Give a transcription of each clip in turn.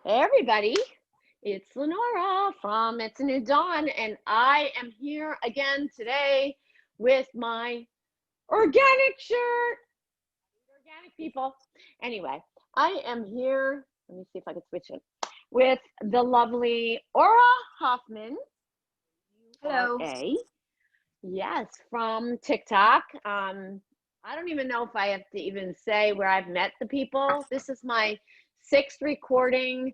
Hey everybody, it's Lenora from It's a New Dawn, and I am here again today with my organic shirt. Organic people. Anyway, I am here. Let me see if I can switch it with the lovely Aura Hoffman, Hello. URA. Yes, from TikTok. I don't even know if I have to even say where I've met the people. This is my sixth recording,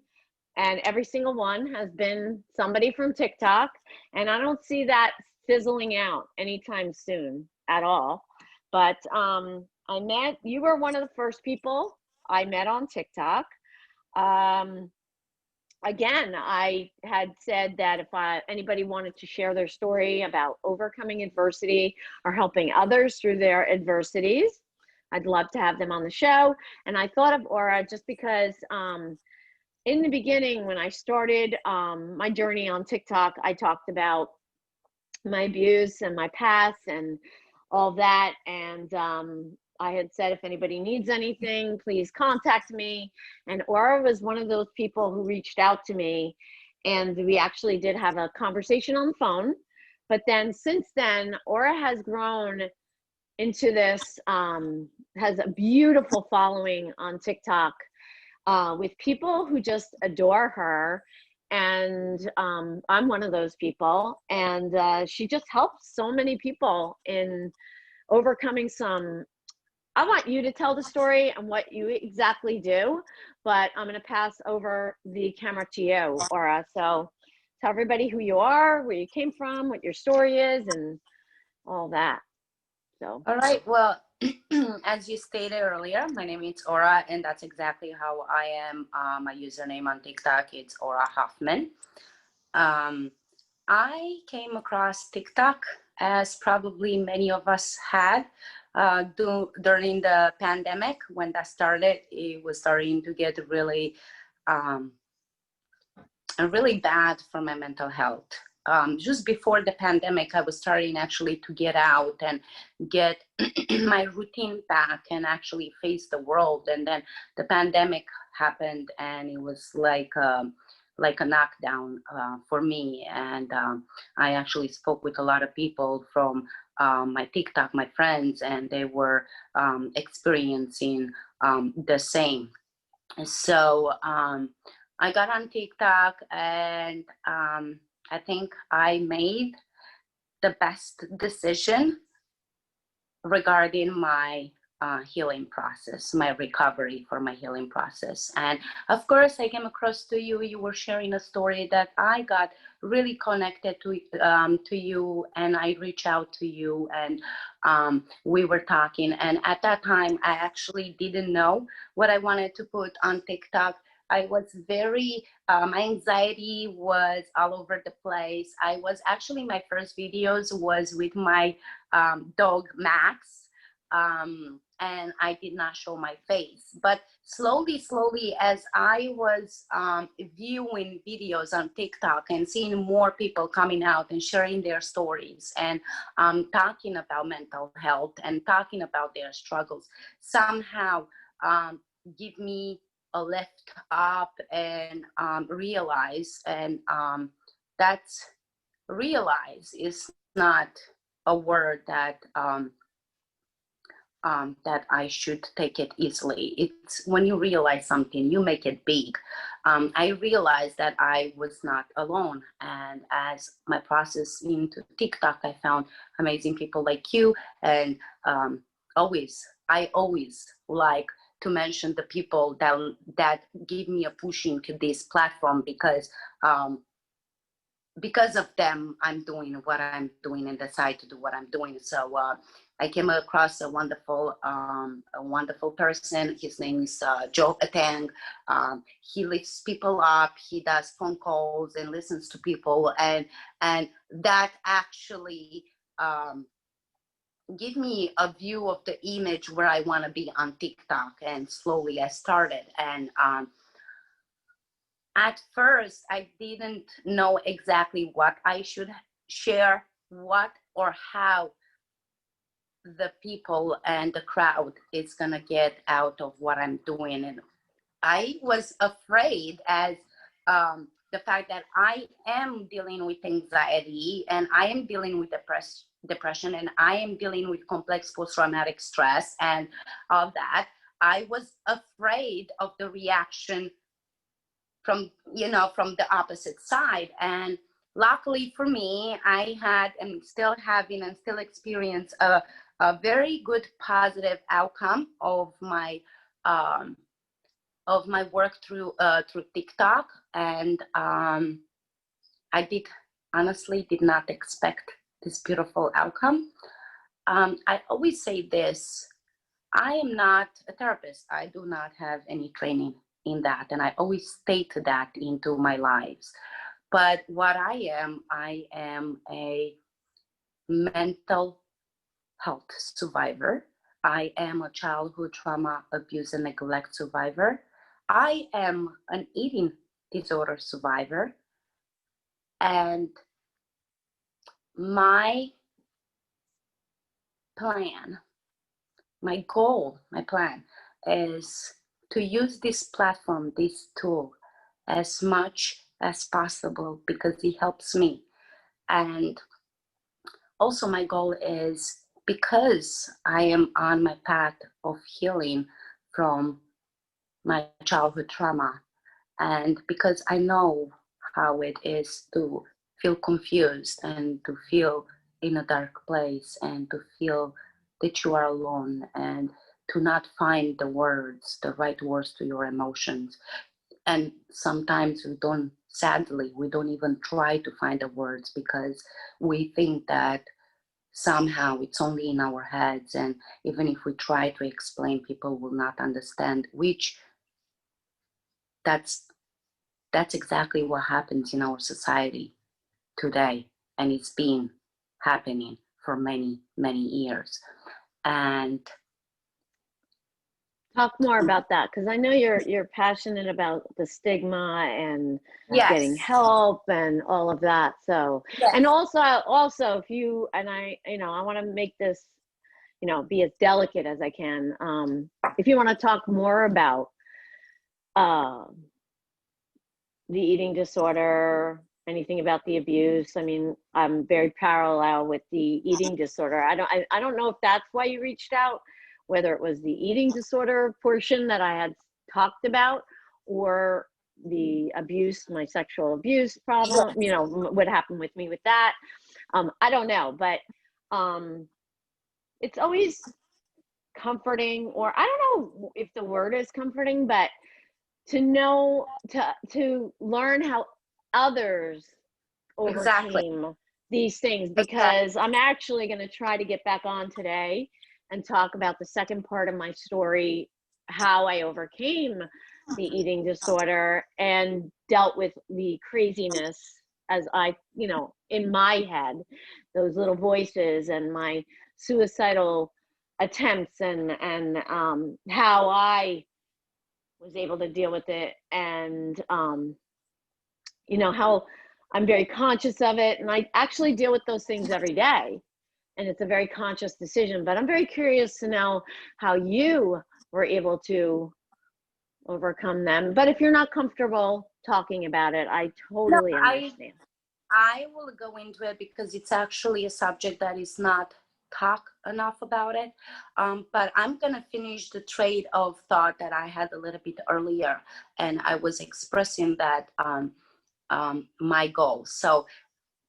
and every single one has been somebody from TikTok, and I don't see that fizzling out anytime soon at all. But I met you were one of the first people I met on TikTok. Um, Again, I had said that if anybody wanted to share their story about overcoming adversity or helping others through their adversities, I'd love to have them on the show. And I thought of Aura just because in the beginning, when I started my journey on TikTok, I talked about my abuse and my past and all that. And I had said, if anybody needs anything, please contact me. And Aura was one of those people who reached out to me. And we actually did have a conversation on the phone. But then since then, Aura has grown into this, has a beautiful following on TikTok with people who just adore her. And I'm one of those people. And she just helps so many people in overcoming some. I want you to tell the story and what you exactly do, but I'm going to pass over the camera to you, Aura. So tell everybody who you are, where you came from, what your story is, and all that. So, All right. Well, as you stated earlier, my name is Aura, and that's exactly how I am. My username on TikTok it's Aura Hoffman. Um, I came across TikTok as probably many of us had during the pandemic when that started. It was starting to get um, really bad for my mental health. Just before the pandemic, I was starting actually to get out and get my routine back and actually face the world. And then the pandemic happened, and it was like a knockdown for me. And I actually spoke with a lot of people from my TikTok, my friends, and they were experiencing the same. So I got on TikTok, and I think I made the best decision regarding my healing process, my recovery for my healing process. And of course, I came across to you. You were sharing a story that I got really connected to you, and I reached out to you, and we were talking. And at that time, I actually didn't know what I wanted to put on TikTok. I was my anxiety was all over the place. I was actually, my first videos was with my dog Max, and I did not show my face. But slowly, as I was viewing videos on TikTok and seeing more people coming out and sharing their stories and talking about mental health and talking about their struggles, somehow give me a lift up and realize, and that's realize is not a word that I should take it easily. It's when you realize something, you make it big. I realized that I was not alone. And as my process into TikTok, I found amazing people like you. And I always like to mention the people that give me a push into this platform, because of them, I'm doing what I'm doing and decide to do what I'm doing. So I came across a wonderful person. His name is Joe Atang. He lifts people up. He does phone calls and listens to people, and that actually give me a view of the image where I want to be on TikTok. And slowly I started, and at first I didn't know exactly what I should share, what or how the people and the crowd is gonna get out of what I'm doing. And I was afraid as the fact that I am dealing with anxiety and I am dealing with depression and I am dealing with complex post-traumatic stress and all that. I was afraid of the reaction from, from the opposite side. And luckily for me, I had and still having and still experience a very good positive outcome of my work through TikTok. And I honestly did not expect this beautiful outcome. I always say this: I am not a therapist. I do not have any training in that, and I always state that into my lives. But what I am a mental health survivor. I am a childhood trauma, abuse, and neglect survivor. I am an eating disorder survivor. And my plan, my goal, my plan is to use this platform, this tool, as much as possible because it helps me. And also, my goal is because I am on my path of healing from my childhood trauma, and because I know how it is to feel confused and to feel in a dark place and to feel that you are alone and to not find the words, the right words to your emotions. And sometimes sadly, we don't even try to find the words because we think that somehow it's only in our heads. And even if we try to explain, people will not understand, which that's exactly what happens in our society today. And it's been happening for many, many years. And Talk more about that, because I know you're passionate about the stigma and getting yes, help and all of that. So, and yes, also if you and I want to make this, be as delicate as I can. If you want to talk more about the eating disorder, anything about the abuse. I mean, I'm very parallel with the eating disorder. I don't know if that's why you reached out, whether it was the eating disorder portion that I had talked about, or the abuse, my sexual abuse problem, what happened with me with that. I don't know, but it's always comforting, or I don't know if the word is comforting, but to know, to learn how others exactly, overcame these things, exactly. because I'm actually going to try to get back on today and talk about the second part of my story, how I overcame the eating disorder and dealt with the craziness as in my head, those little voices and my suicidal attempts, and how I was able to deal with it, and how I'm very conscious of it, and I actually deal with those things every day, and it's a very conscious decision. But I'm very curious to know how you were able to overcome them. But if you're not comfortable talking about it, I No, totally understand. I will go into it because it's actually a subject that is not talk enough about it. But I'm gonna finish the trade of thought that I had a little bit earlier, and I was expressing that my goal. So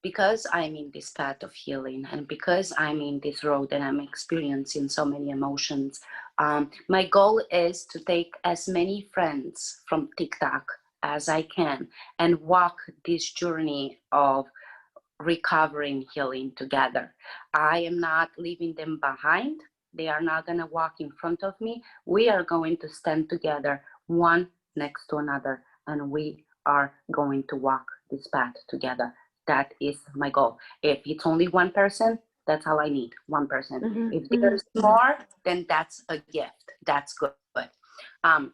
because I'm in this path of healing and because I'm in this road and I'm experiencing so many emotions, my goal is to take as many friends from TikTok as I can and walk this journey of recovering, healing together. I am not leaving them behind. They are not going to walk in front of me. We are going to stand together, one next to another, and we are going to walk this path together. That is my goal. If it's only one person, that's all I need, one person. Mm-hmm, If mm-hmm. there's more, then that's a gift. That's good. Um,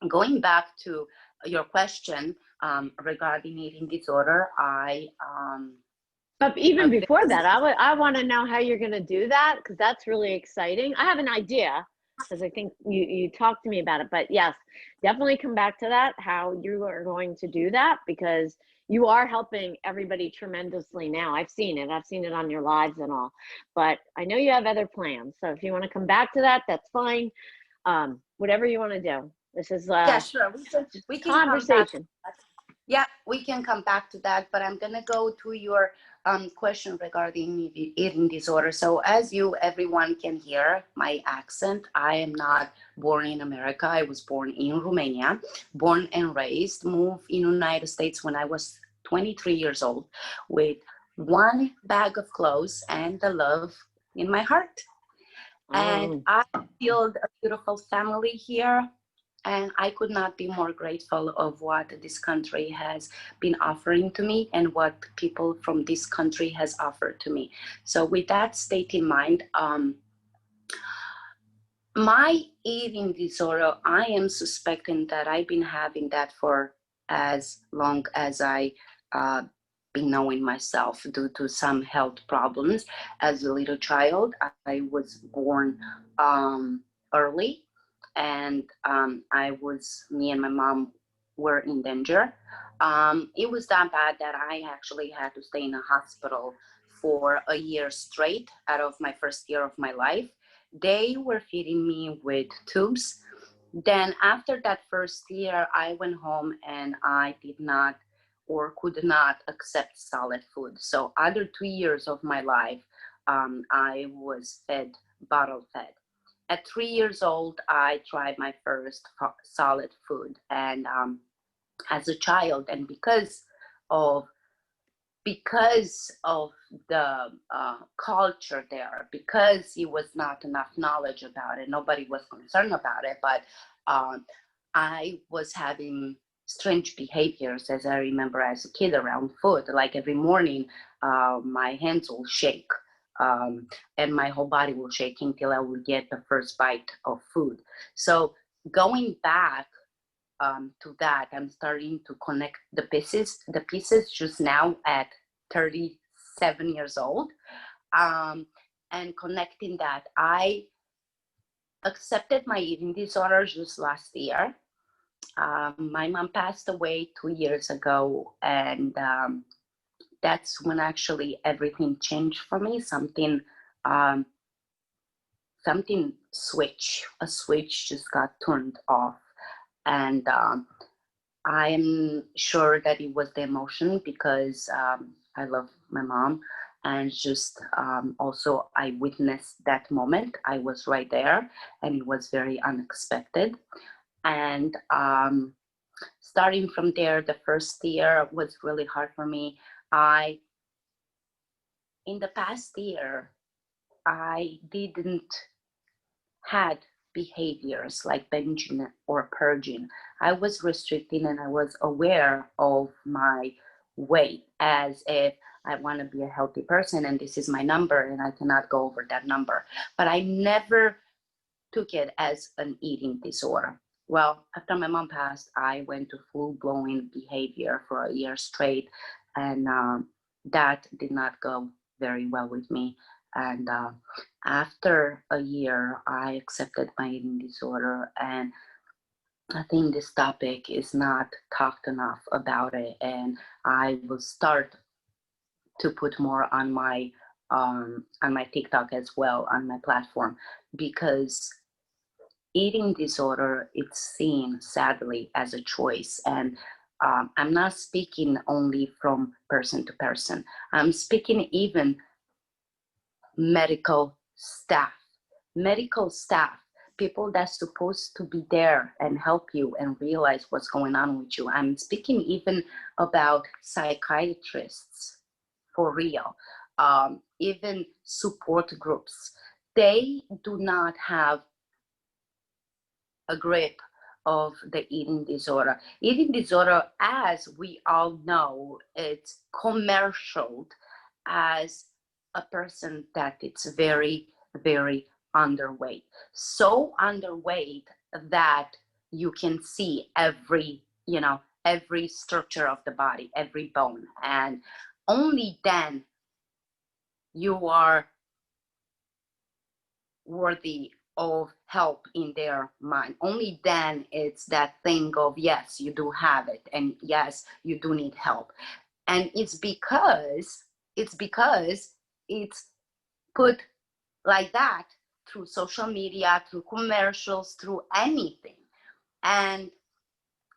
Going back to your question regarding eating disorder, But even before that, I want to know how you're going to do that, because that's really exciting. I have an idea. because I think you talked to me about it. But yes, definitely come back to that, how you are going to do that, because you are helping everybody tremendously now. I've seen it. I've seen it on your lives and all. But I know you have other plans. So if you want to come back to that, that's fine. Whatever you want to do. This is Yeah, sure. just We can come back. conversation. Yeah, we can come back to that, but I'm gonna go to your question regarding eating disorder. So as you, everyone can hear my accent, I am not born in America. I was born in Romania, born and raised, moved in the United States when I was 23 years old with one bag of clothes and the love in my heart. And Oh, I built a beautiful family here, and I could not be more grateful of what this country has been offering to me and what people from this country has offered to me. So with that state in mind, my eating disorder, I am suspecting that I've been having that for as long as I been knowing myself due to some health problems. As a little child, I was born early, and me and my mom were in danger. It was that bad that I actually had to stay in a hospital for a year straight out of my first year of my life. They were feeding me with tubes. Then after that first year, I went home and I did not or could not accept solid food. So other 2 years of my life, I was fed, bottle fed. At 3 years old, I tried my first solid food. And as a child, and of because of the culture there, because it was not enough knowledge about it, nobody was concerned about it, but I was having strange behaviors, as I remember as a kid, around food. Like every morning, my hands will shake, and my whole body will shake until I will get the first bite of food. So going back to that, I'm starting to connect the pieces just now at 37 years old, and connecting that. I accepted my eating disorder just last year. My mom passed away 2 years ago, and that's when actually everything changed for me. Um, something a switch just got turned off, and I am sure that it was the emotion because I love my mom, and just also I witnessed that moment. I was right there, and it was very unexpected. And starting from there, the first year was really hard for me. I In the past year, I didn't had behaviors like binging or purging. I was restricting and I was aware of my weight as if I want to be a healthy person and this is my number and I cannot go over that number. But I never took it as an eating disorder. Well, after my mom passed, I went to full blown behavior for a year straight, and that did not go very well with me. And after a year, I accepted my eating disorder, and I think this topic is not talked enough about it, and I will start to put more on my TikTok as well, on my platform, because eating disorder it's seen sadly as a choice. And I'm not speaking only from person to person, I'm speaking even medical staff medical staff, people that's supposed to be there and help you and realize what's going on with you. I'm speaking even about psychiatrists, for real, even support groups. They do not have a grip of the eating disorder. Eating disorder, as we all know, it's commercial as a person that it's very, very underweight. So underweight that you can see every structure of the body, every bone. And only then you are worthy of help in their mind. Only then it's that thing of, yes, you do have it, and yes, you do need help. And it's because it's put like that through social media, through commercials, through anything. And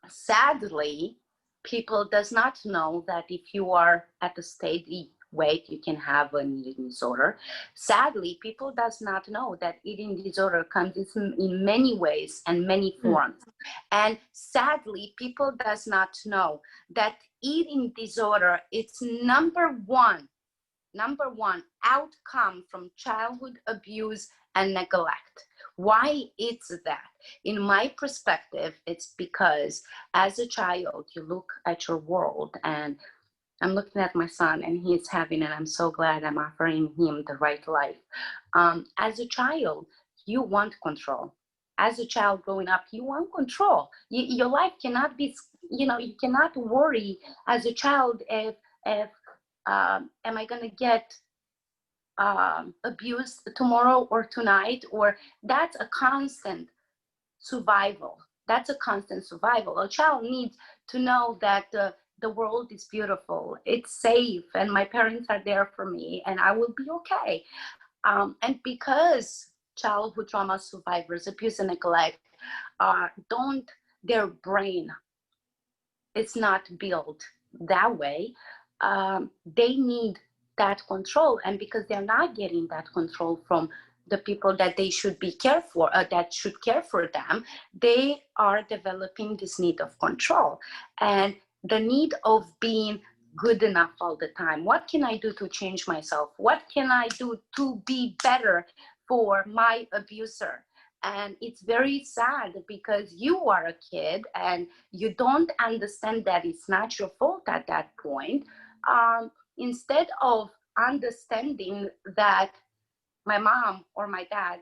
sadly, people does not know that if you are at a steady weight, you can have an eating disorder. Sadly, people does not know that eating disorder comes in many ways and many forms. And sadly, people does not know that eating disorder, it's number one outcome from childhood abuse and neglect. Why it's that? In my perspective, it's because as a child, you look at your world, and I'm looking at my son and he's having it. I'm so glad I'm offering him the right life. As a child, you want control. As a child growing up, you want control. Your life cannot be, you cannot worry as a child if am I going to get abused tomorrow or tonight? Or that's a constant survival. That's a constant survival. A child needs to know that the world is beautiful, it's safe, and my parents are there for me, and I will be okay. And because childhood trauma survivors, abuse and neglect, don't, their brain is not built that way. They need that control, and because they're not getting that control from the people that they should be care for, that should care for them, they are developing this need of control and the need of being good enough all the time. What can I do to change myself? What can I do to be better for my abuser? And it's very sad because you are a kid and you don't understand that it's not your fault at that point. Instead of understanding that my mom or my dad,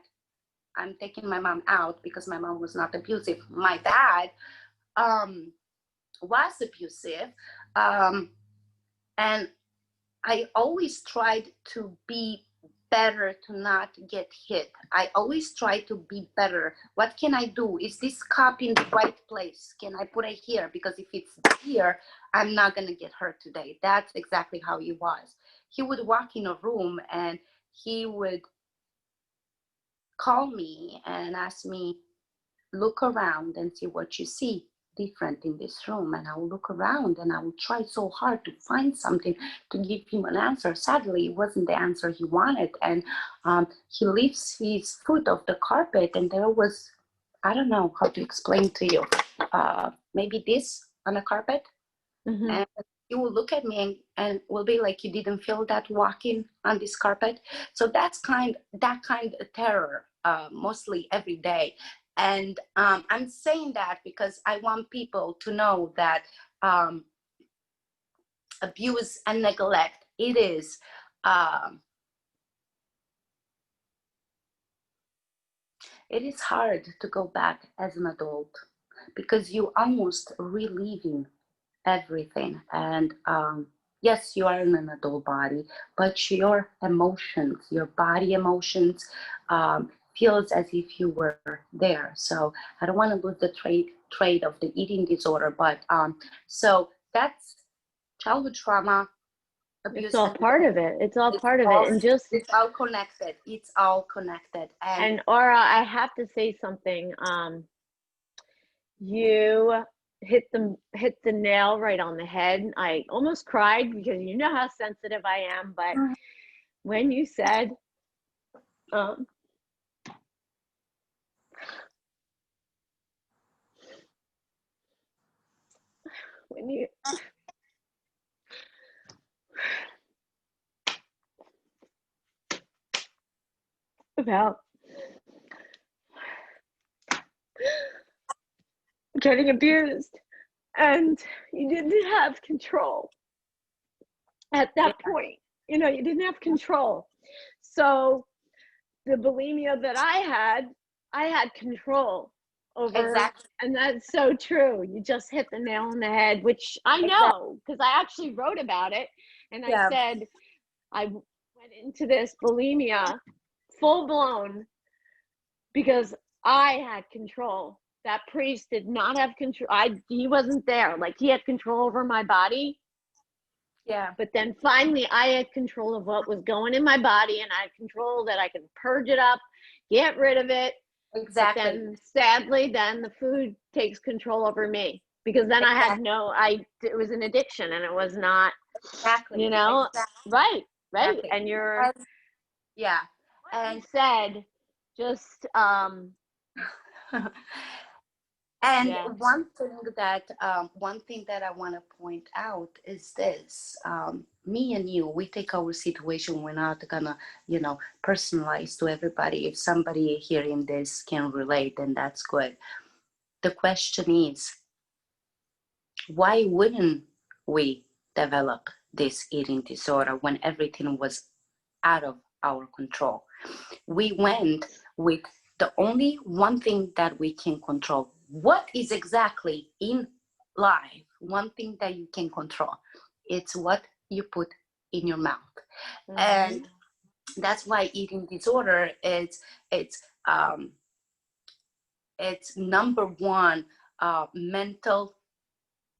I'm taking my mom out because my mom was not abusive. My dad was abusive. And I always tried to be better, to not get hit. I always try to be better. What can I do? Is this cup in the right place? Can I put it here? Because if it's here, I'm not going to get hurt today. That's exactly how he was. He would walk in a room and he would call me and ask me, look around and see what you see different in this room. And I will look around and I will try so hard to find something to give him an answer. Sadly, it wasn't the answer he wanted. And he lifts his foot off the carpet and there was, I don't know how to explain to you, maybe this on the carpet. Mm-hmm. And he will look at me and will be like, you didn't feel that walking on this carpet? So that kind of terror, mostly every day. And I'm saying that because I want people to know that abuse and neglect, it is hard to go back as an adult because you almost reliving everything. And yes, you are in an adult body, but your emotions, your body emotions, feels as if you were there. So I don't want to lose the trait of the eating disorder, but so that's childhood trauma, abuse. It's all part of it. It's all part of it. And just, it's all connected. It's all connected. And Aura, I have to say something. You hit the nail right on the head. I almost cried because you know how sensitive I am, but when you said when you about getting abused and you didn't have control at that point, you didn't have control. So the bulimia that I had control over. Exactly. And that's so true. You just hit the nail on the head, which I know because I actually wrote about it. And I said, I went into this bulimia full blown because I had control. That priest did not have control. He wasn't there. Like, he had control over my body. Yeah. But then finally I had control of what was going in my body, and I had control that I could purge it up, get rid of it. Exactly. But then sadly, then the food takes control over me, because then I had it was an addiction, and it was not, Exactly. you know, Exactly. right. Exactly. And Yeah. what you And said, just, and yeah. one thing that I want to point out is this: me and you, we take our situation. We're not gonna, personalize to everybody. If somebody hearing this can relate, then that's good. The question is, why wouldn't we develop this eating disorder when everything was out of our control? We went with the only one thing that we can control. What is exactly in life? One thing that you can control. It's what you put in your mouth. Mm-hmm. And that's why eating disorder um, it's number one mental,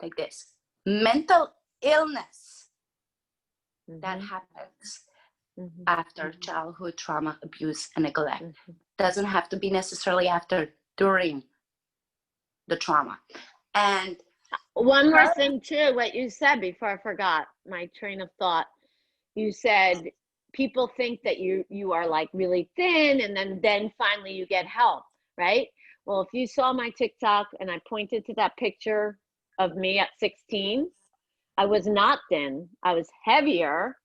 like this, mental illness that happens after childhood trauma, abuse, and neglect. Doesn't have to be necessarily after, during the trauma. And one more thing too, what you said before I forgot my train of thought. You said people think that you are like really thin, and then finally you get help, right? Well, if you saw my TikTok and I pointed to that picture of me at 16, I was not thin. I was heavier,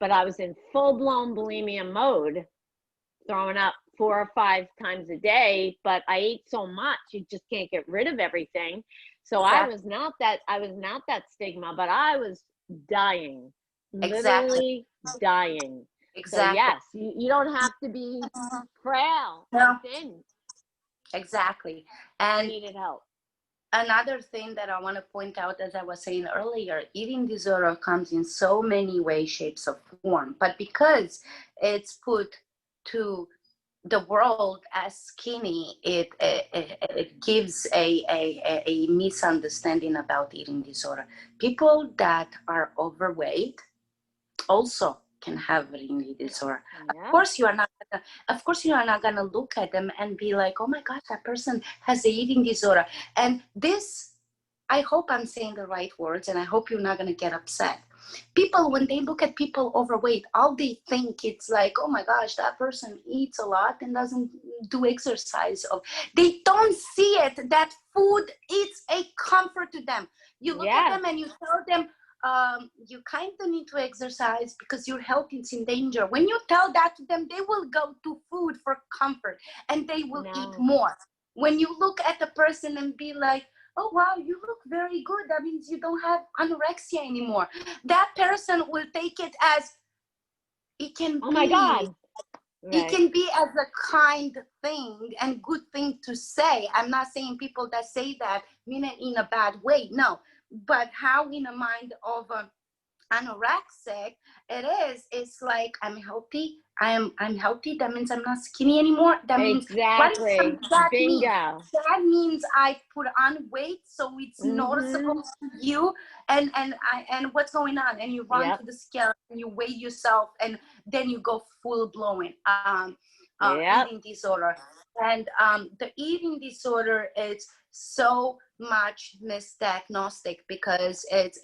but I was in full-blown bulimia mode, throwing up 4 or 5 times a day. But I ate so much, you just can't get rid of everything. So exactly. I was not that stigma, but I was dying, Exactly. literally dying. Exactly. So yes, you don't have to be frail No. and thin. Exactly. I And needed help. another thing that I want to point out, as I was saying earlier, eating disorder comes in so many ways, shapes, or form. But because it's put to the world as skinny, it gives a misunderstanding about eating disorder. People that are overweight also can have eating disorder. Yeah. Of course you are not gonna look at them and be like, oh my gosh, that person has an eating disorder. And this, I hope I'm saying the right words, and I hope you're not gonna get upset. People, when they look at people overweight, all they think it's like, oh my gosh, that person eats a lot and doesn't do exercise. They don't see it, that food is a comfort to them. You look at them and you tell them, you kind of need to exercise because your health is in danger. When you tell that to them, they will go to food for comfort and they will eat more. When you look at the person and be like, oh wow, you look very good, that means you don't have anorexia anymore, that person will take it as, it can oh my God. It can be as a kind thing and good thing to say. I'm not saying people that say that mean it in a bad way, no. But how in the mind of anorexic it's like, I'm healthy, I'm healthy, that means I'm not skinny anymore. That means what Exactly. does that mean? Bingo. That means I put on weight, so it's noticeable to you. And what's going on? And you run to the scale and you weigh yourself, and then you go full blown eating disorder. And the eating disorder is so much misdiagnostic because it's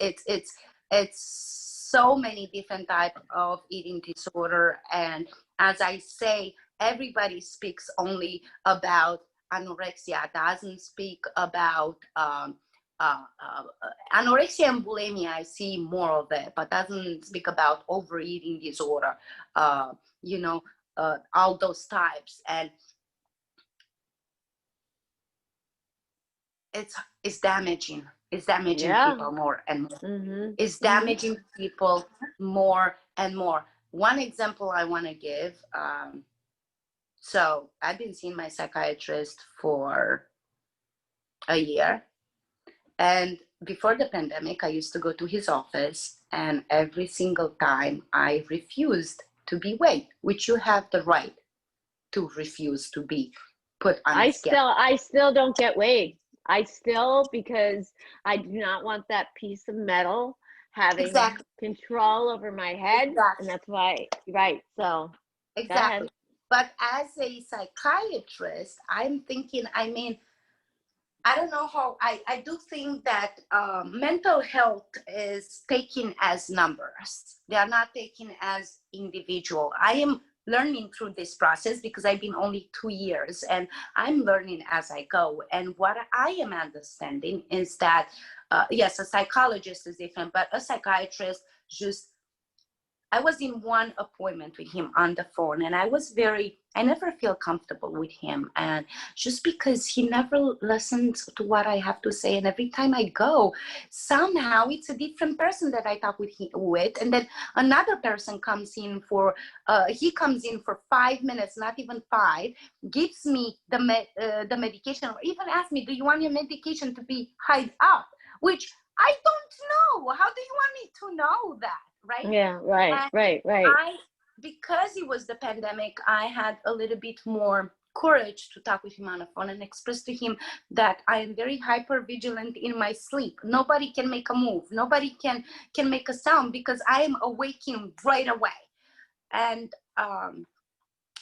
so many different type of eating disorder. And as I say, everybody speaks only about anorexia, doesn't speak about anorexia and bulimia. I see more of it, but doesn't speak about overeating disorder, all those types. And it's damaging. It's damaging people more and more. It's damaging people more and more. One example I want to give. So I've been seeing my psychiatrist for a year. And before the pandemic, I used to go to his office, and every single time I refused to be weighed, which you have the right to refuse to be put on I the scale. still don't get weighed. Because I do not want that piece of metal having Exactly. control over my head, and Exactly. that's why, right. So go ahead. Exactly. But as a psychiatrist, I'm thinking, I mean, I don't know how, I do think that mental health is taken as numbers. They are not taken as individual. I am learning through this process because I've been only 2 years and I'm learning as I go. And what I am understanding is that, yes, a psychologist is different, but a psychiatrist just, I was in one appointment with him on the phone and I never feel comfortable with him. And just because he never listens to what I have to say. And every time I go, somehow it's a different person that I talk with. And then another person comes in he comes in for 5 minutes, not even five, gives me the medication, or even asks me, do you want your medication to be high up? Which I don't know. How do you want me to know that? Right? Yeah, right, And right. because it was the pandemic, I had a little bit more courage to talk with him on the phone and express to him that I am very hyper vigilant in my sleep. Nobody can make a move. Nobody can make a sound because I am awaking right away. And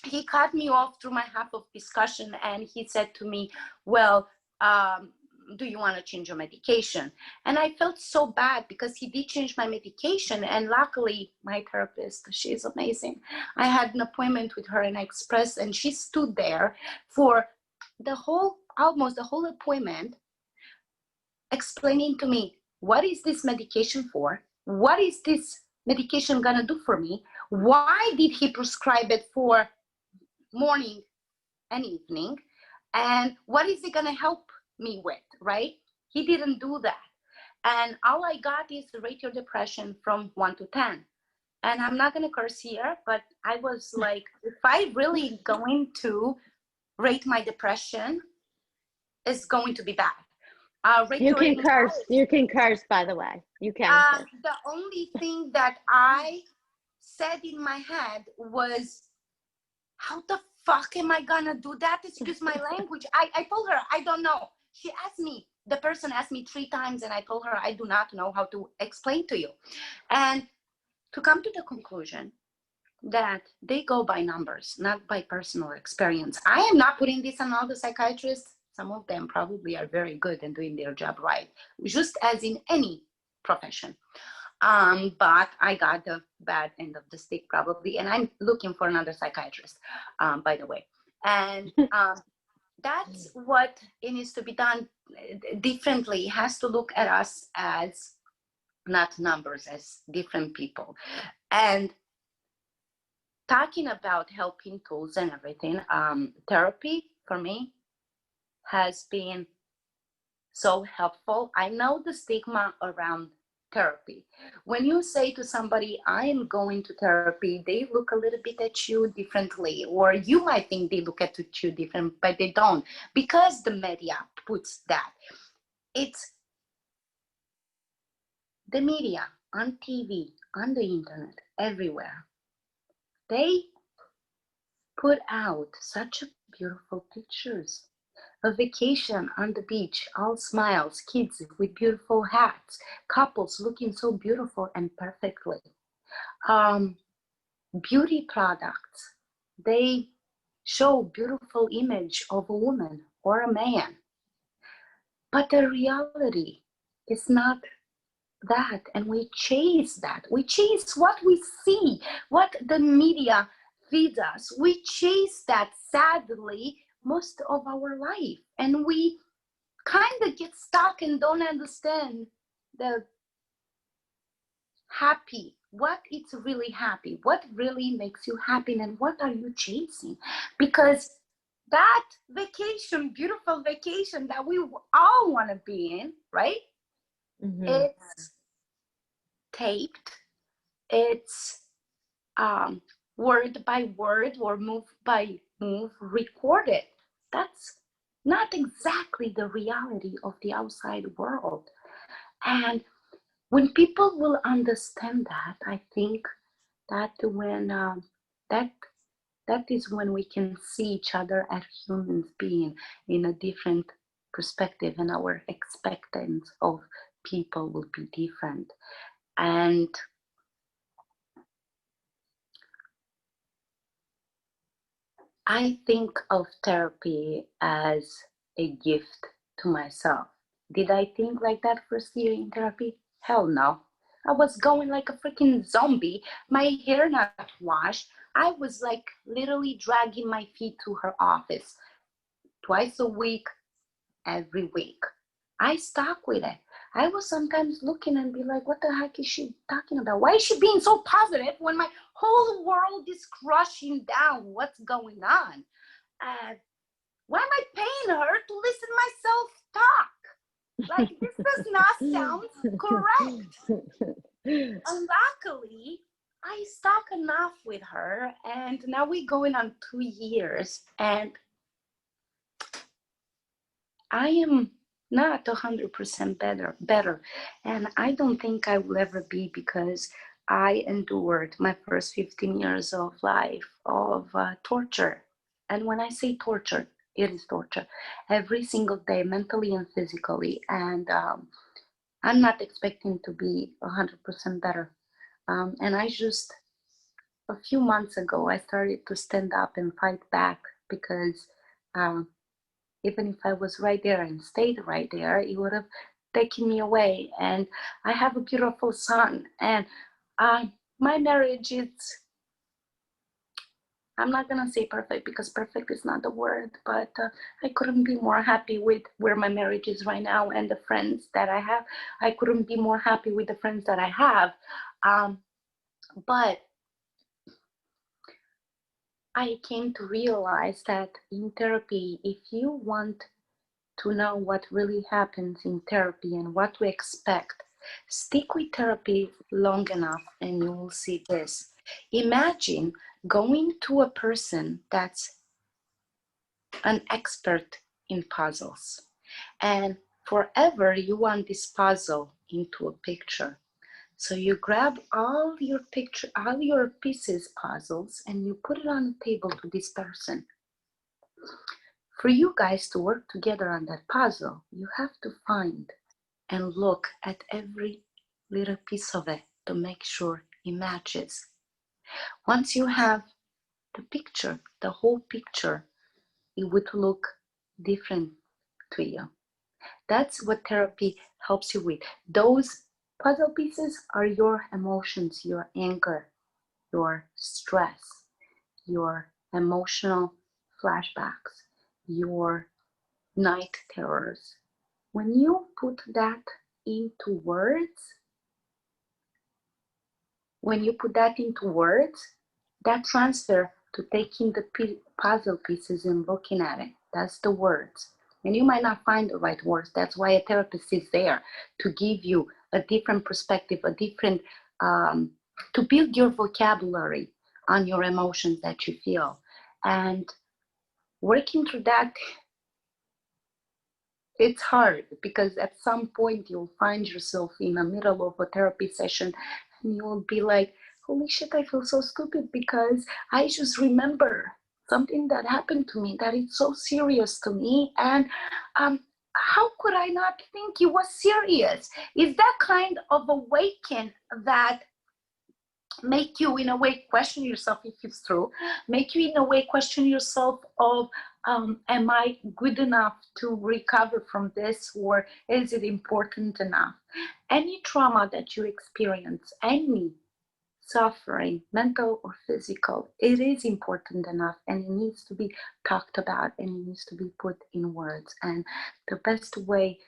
he cut me off through my half of discussion and he said to me, well, do you want to change your medication? And I felt so bad because he did change my medication. And luckily, my therapist, she's amazing. I had an appointment with her and I expressed, and she stood there for almost the whole appointment, explaining to me, what is this medication for? What is this medication gonna do for me? Why did he prescribe it for morning and evening? And what is it gonna help me with, right? He didn't do that. And all I got is rate your depression from 1 to 10. And I'm not going to curse here, but I was like, if I really going to rate my depression, it's going to be bad. Rate You your can curse. anxiety. You can curse, by the way. You can curse. The only thing that I said in my head was, how the fuck am I gonna do that? Excuse my language. I told her, I don't know. She asked me, the person asked me 3 times, and I told her, I do not know how to explain to you. And to come to the conclusion that they go by numbers, not by personal experience. I am not putting this on all the psychiatrists. Some of them probably are very good and doing their job right, just as in any profession. But I got the bad end of the stick probably, and I'm looking for another psychiatrist, by the way. And that's what it needs to be done differently. It has to look at us as not numbers, as different people. And talking about helping tools and everything, therapy for me has been so helpful. I know the stigma around therapy. When you say to somebody, I am going to therapy, they look a little bit at you differently, or you might think they look at you different, but they don't, because the media puts that. It's the media on TV, on the internet, everywhere. They put out such beautiful pictures. A vacation on the beach, all smiles, kids with beautiful hats, couples looking so beautiful and perfectly. Beauty products, they show beautiful image of a woman or a man. But the reality is not that, and we chase that. We chase what we see, what the media feeds us. We chase that, sadly, most of our life, and we kind of get stuck and don't understand the happy, what it's really happy, what really makes you happy, and what are you chasing? Because that vacation, beautiful vacation that we all want to be in, right? Mm-hmm. It's taped, it's word by word or move by move recorded. That's not exactly the reality of the outside world. And when people will understand that, I think that when that that is when we can see each other as humans being in a different perspective, and our expectations of people will be different. And I think of therapy as a gift to myself. Did I think like that first year in therapy? Hell no. I was going like a freaking zombie, my hair not washed. I was like literally dragging my feet to her office twice a week, every week. I stuck with it. I was sometimes looking and be like, what the heck is she talking about? Why is she being so positive when my whole world is crushing down? What's going on? Why am I paying her to listen myself talk? Like, this does not sound correct. And luckily, I stuck enough with her, and now we're going on 2 years, and I am not 100% better. And I don't think I will ever be, because I endured my first 15 years of life of torture. And when I say torture, it is torture every single day, mentally and physically. And I'm not expecting to be 100% better. And I just, a few months ago, I started to stand up and fight back, because even if I was right there and stayed right there, it would have taken me away. And I have a beautiful son, and my marriage is, I'm not gonna say perfect, because perfect is not the word, but I couldn't be more happy with where my marriage is right now and the friends that I have. I couldn't be more happy with the friends that I have. But I came to realize that in therapy, if you want to know what really happens in therapy and what to expect, stick with therapy long enough and you will see this. Imagine going to a person that's an expert in puzzles, and forever you want this puzzle into a picture. So you grab all your pieces puzzles and you put it on the table to this person. For you guys to work together on that puzzle, you have to find and look at every little piece of it to make sure it matches. Once you have the picture, the whole picture, it would look different to you. That's what therapy helps you with. Those puzzle pieces are your emotions, your anger, your stress, your emotional flashbacks, your night terrors. When you put that into words, that transfer to taking the puzzle pieces and looking at it, that's the words. And you might not find the right words. That's why a therapist is there, to give you a different perspective, to build your vocabulary on your emotions that you feel. And working through that, it's hard, because at some point you'll find yourself in the middle of a therapy session and you'll be like, holy shit, I feel so stupid, because I just remember something that happened to me that is so serious to me. And how could I not think it was serious? Is that kind of awaken that make you in a way question yourself if it's true, make you in a way question yourself of, am I good enough to recover from this, or is it important enough? Any trauma that you experience, any suffering, mental or physical, it is important enough, and it needs to be talked about, and it needs to be put in words. And the best way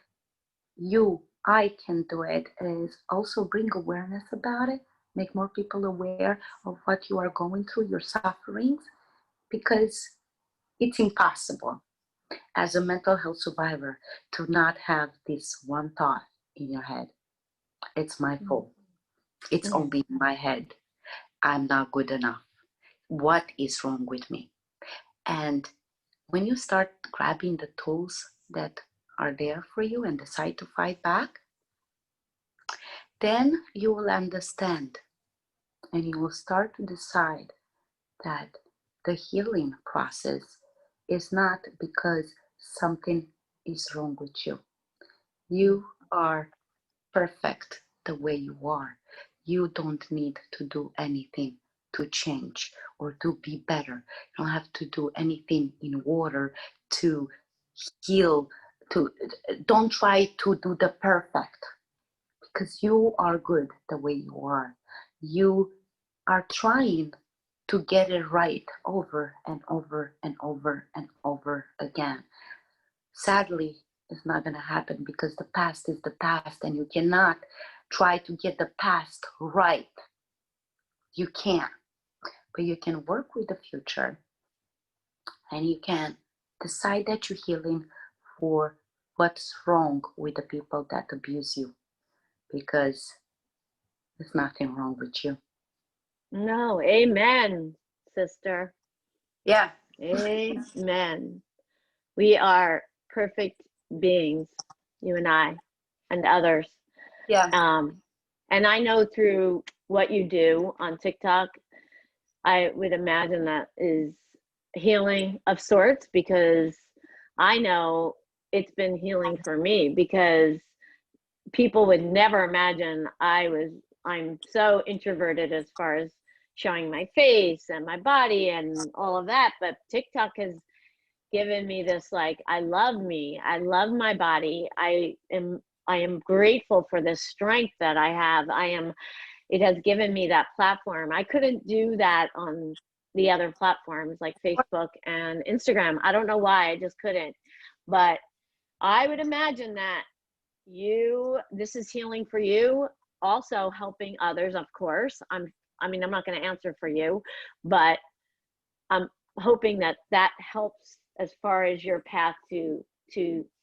I can do it is also bring awareness about it, make more people aware of what you are going through, your sufferings, because it's impossible as a mental health survivor to not have this one thought in your head. It's my fault. It's only in my head. I'm not good enough. What is wrong with me? And when you start grabbing the tools that are there for you and decide to fight back, then you will understand, and you will start to decide that the healing process is not because something is wrong with you. You are perfect the way you are. You don't need to do anything to change or to be better. You don't have to do anything in order to heal. Don't try to do the perfect, because you are good the way you are. You are trying to get it right over and over and over and over again. Sadly, it's not going to happen, because the past is the past and you cannot try to get the past right. You can't, but you can work with the future, and you can decide that you're healing for what's wrong with the people that abuse you, because there's nothing wrong with you. No, amen, sister. Yeah. Amen. We are perfect beings, you and I, and others. Yeah. And I know through what you do on TikTok, I would imagine that is healing of sorts, because I know it's been healing for me, because people would never imagine I'm so introverted as far as showing my face and my body and all of that, but TikTok has given me this, like, I love me, I love my body, I am grateful for the strength that I have. It has given me that platform. I couldn't do that on the other platforms like Facebook and Instagram. I don't know why, I just couldn't. But I would imagine that this is healing for you, also helping others, of course. I'm not going to answer for you, but I'm hoping that that helps as far as your path to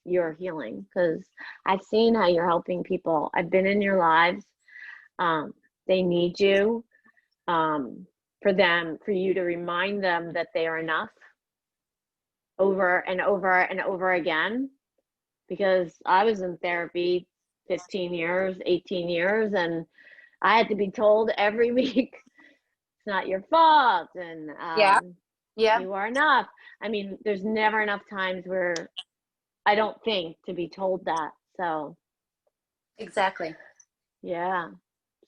your healing, because I've seen how you're helping people. I've been in your lives. They need you, for you to remind them that they are enough over and over and over again. Because I was in therapy 15 years, 18 years, and I had to be told every week, it's not your fault, and Yeah. you are enough. I mean, there's never enough times where I don't think to be told that. So Exactly. yeah.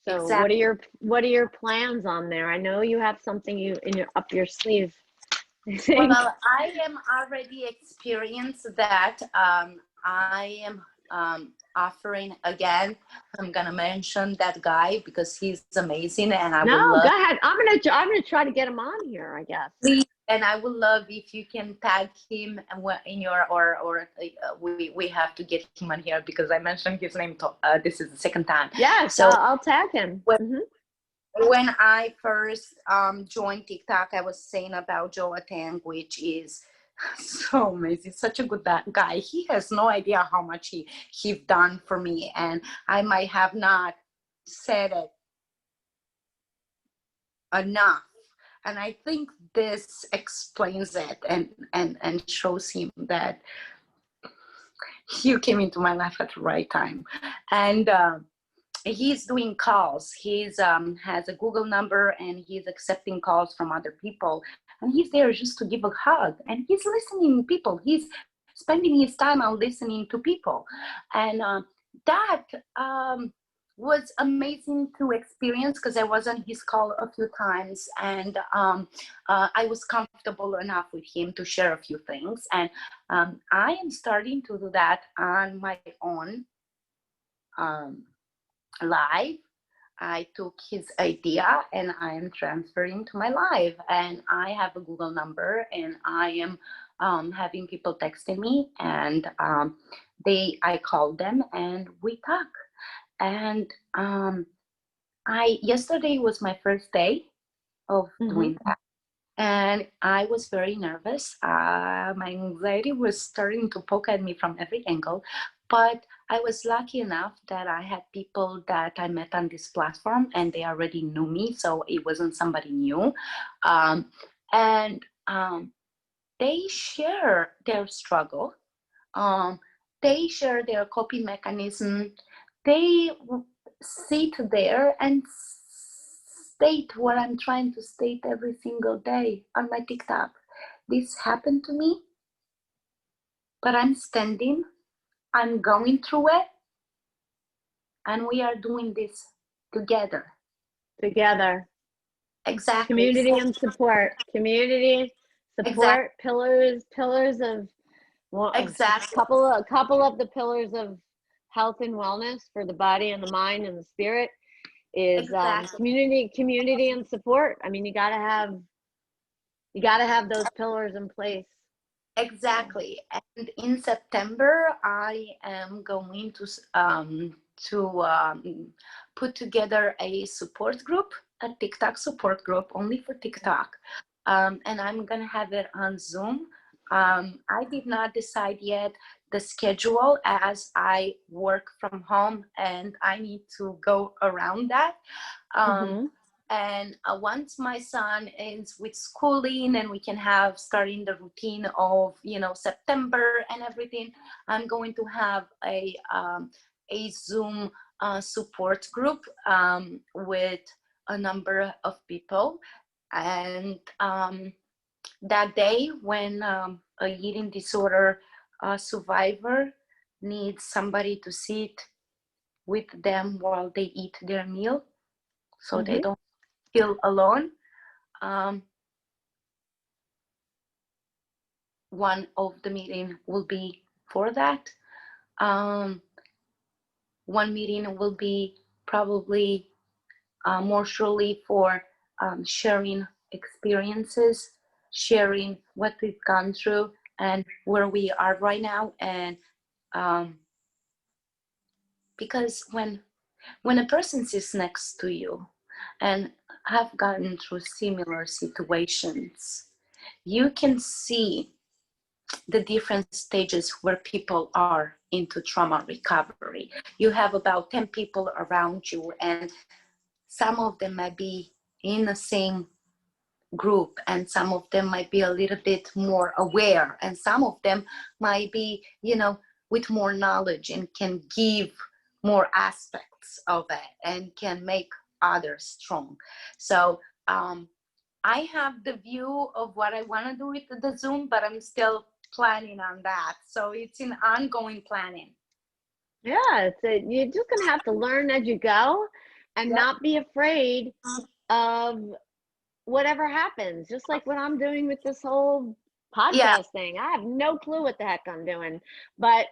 So Exactly. what are your plans on there? I know you have something up your sleeve, I think. Well, I am already experienced that. I am offering again. I'm gonna mention that guy because he's amazing, and I would No, go love. ahead. I'm gonna try to get him on here, I guess. Please, and I would love if you can tag him in your or we have to get him on here because I mentioned his name. This is the second time. Yes, So I'll tag him. when I first joined TikTok, I was saying about Joe Tang, which is so amazing, such a good guy. He has no idea how much he done for me, and I might have not said it enough. And I think this explains it and shows him that you came into my life at the right time. And he's doing calls. He's has a Google number and he's accepting calls from other people. And he's there just to give a hug. And he's listening to people. He's spending his time on listening to people. And that was amazing to experience because I was on his call a few times. And I was comfortable enough with him to share a few things. And I am starting to do that on my own. Live. I took his idea and I am transferring to my live. And I have a Google number and I am having people texting me and I call them and we talk. And yesterday was my first day of doing that. And I was very nervous. My anxiety was starting to poke at me from every angle. But I was lucky enough that I had people that I met on this platform and they already knew me. So it wasn't somebody new. And they share their struggle. They share their coping mechanism. They sit there and state what I'm trying to state every single day on my TikTok. This happened to me, but I'm standing, I'm going through it, and we are doing this together. Together. Exactly. Community and support. Community, support, Exactly. pillars of, well, Exactly. a couple of the pillars of health and wellness for the body and the mind and the spirit is Exactly. community and support. I mean, you gotta have those pillars in place. Exactly. And in September, I am going to put together a support group, a TikTok support group only for TikTok. And I'm gonna have it on Zoom. I did not decide yet the schedule as I work from home and I need to go around that. Mm-hmm. And once my son is with schooling and we can have starting the routine of September and everything, I'm going to have a Zoom support group with a number of people. And that day when a eating disorder survivor needs somebody to sit with them while they eat their meal so they Mm-hmm. don't feel alone. Um, one of the meeting will be for that. Um, one meeting will be probably more surely for sharing experiences, sharing what we've gone through and where we are right now. And because when a person sits next to you and have gotten through similar situations, you can see the different stages where people are into trauma recovery. You have about 10 people around you, and some of them might be in the same group, and some of them might be a little bit more aware, and some of them might be, with more knowledge and can give more aspects of it and can make others strong. So, I have the view of what I want to do with the Zoom, but I'm still planning on that. So it's an ongoing planning. Yeah, you're just gonna have to learn as you go, and Yep. not be afraid of whatever happens. Just like what I'm doing with this whole Yeah. podcast thing. I have no clue what the heck I'm doing, but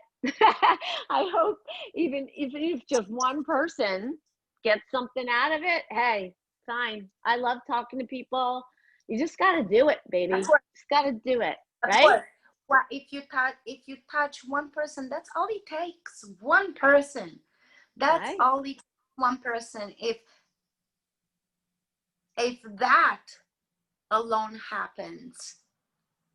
I hope even if just one person gets something out of it, hey, fine. I love talking to people. You just got to do it, baby. Of course. Just got to do it, Of right? course. Well, if you touch one person, that's all it takes. One person. That's Right. all it takes. One person. If that alone happens,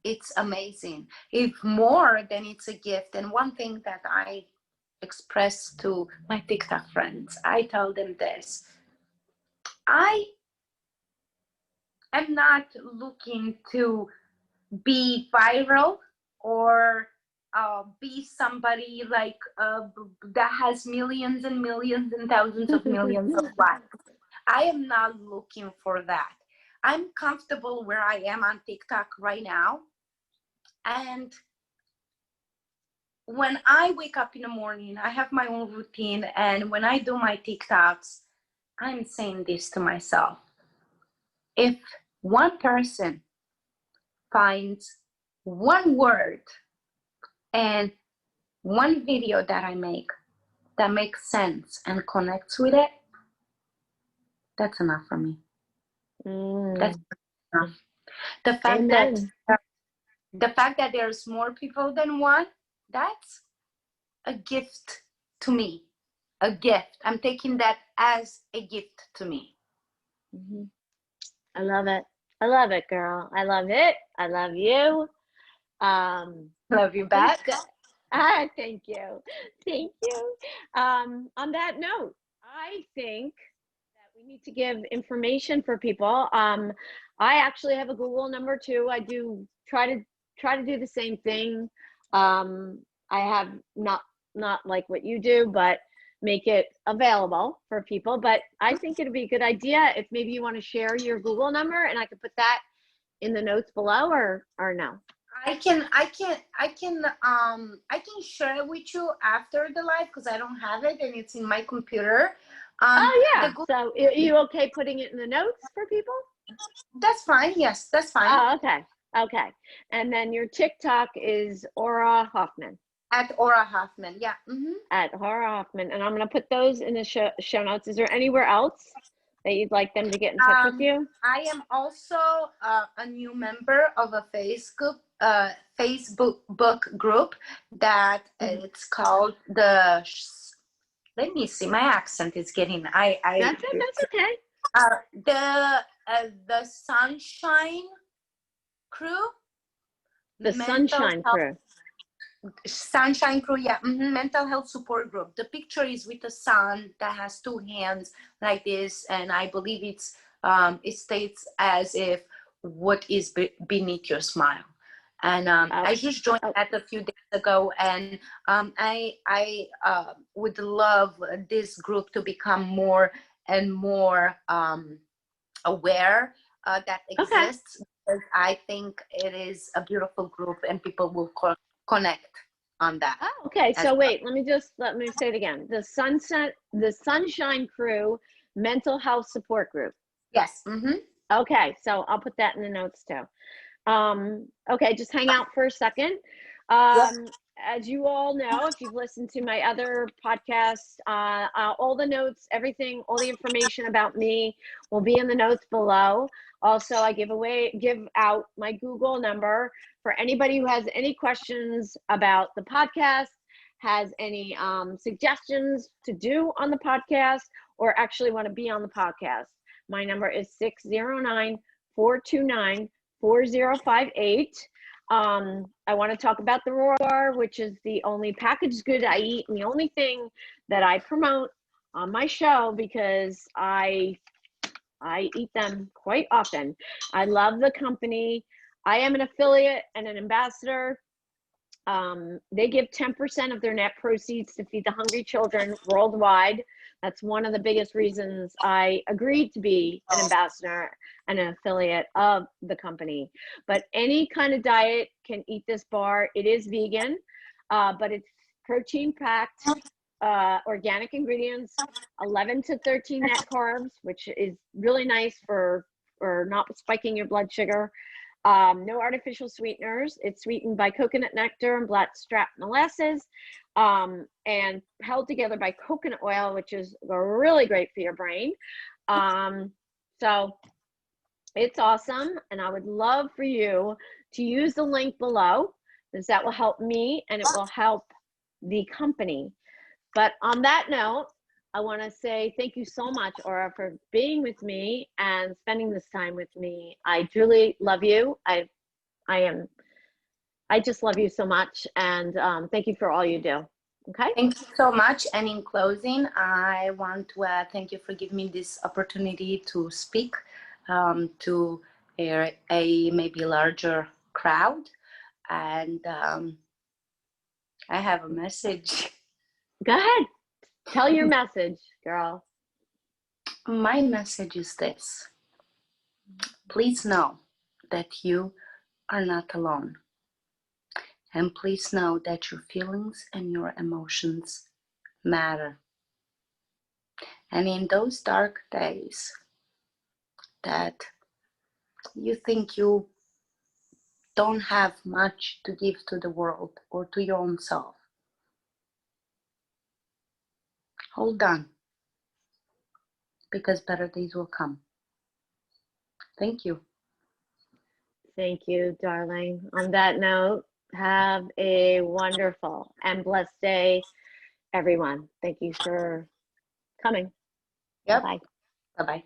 it's amazing. If more, then it's a gift. And one thing that I express to my TikTok friends, I tell them this: I am not looking to be viral or be somebody like that has millions and millions and thousands of millions of likes. I am not looking for that. I'm comfortable where I am on TikTok right now. And when I wake up in the morning, I have my own routine. And when I do my TikToks, I'm saying this to myself: if one person finds one word and one video that I make that makes sense and connects with it, that's enough for me. That's enough. The fact that Amen. the fact that there's more people than one, that's a gift to me. A gift. I'm taking that as a gift to me. Mm-hmm. I love it. I love it, girl. I love it. I love you. Love you Please, back. thank you. Thank you. On that note, I think that we need to give information for people. I actually have a Google number too. I do try to do the same thing. I have not like what you do, but make it available for people, but I think it'd be a good idea if maybe you want to share your Google number and I could put that in the notes below, or no? I can share it with you after the live because I don't have it and it's in my computer. Oh yeah. The So are you okay putting it in the notes for people? That's fine. Yes, that's fine. Oh, okay. Okay. And then your TikTok is Aura Hoffman. At Aura Hoffman. Yeah. At Aura Hoffman. And I'm going to put those in the show notes. Is there anywhere else that you'd like them to get in touch with you? I am also a new member of a Facebook group that it's called the. Let me see. My accent is getting. That's it. That's okay. The Sunshine Crew. The Sunshine Crew. Sunshine Crew, yeah. Mental health support group. The picture is with a sun that has two hands like this, and I believe it states as if what is beneath your smile. And I just joined that a few days ago, and I would love this group to become more and more aware that exists. Because I think it is a beautiful group, and people will connect on that. Oh, okay. So wait, let me say it again. The Sunshine Crew Mental Health Support Group. Yes. Okay, so I'll put that in the notes too. Okay, just hang out for a second. As you all know, if you've listened to my other podcasts, all the notes, everything, all the information about me will be in the notes below. Also, I give out my Google number for anybody who has any questions about the podcast, has any suggestions to do on the podcast, or actually want to be on the podcast. My number is 609-429-4058. I want to talk about the Rawr, which is the only packaged good I eat and the only thing that I promote on my show because I eat them quite often. I love the company. I am an affiliate and an ambassador. They give 10% of their net proceeds to feed the hungry children worldwide. That's one of the biggest reasons I agreed to be an ambassador and an affiliate of the company. But any kind of diet can eat this bar. It is vegan, but it's protein packed, organic ingredients, 11 to 13 net carbs, which is really nice for not spiking your blood sugar. No artificial sweeteners. It's sweetened by coconut nectar and blackstrap molasses, and held together by coconut oil, which is really great for your brain. So it's awesome. And I would love for you to use the link below because that will help me and it will help the company. But on that note, I want to say thank you so much, Aura, for being with me and spending this time with me. I truly love you. I just love you so much. And thank you for all you do. Okay. Thank you so much. And in closing, I want to thank you for giving me this opportunity to speak to a maybe larger crowd. And I have a message. Go ahead. Tell your message, girl. My message is this. Please know that you are not alone. And please know that your feelings and your emotions matter. And in those dark days that you think you don't have much to give to the world or to your own self, hold on, because better days will come. Thank you. Thank you, darling. On that note, have a wonderful and blessed day, everyone. Thank you for coming. Yep. Bye. Bye-bye.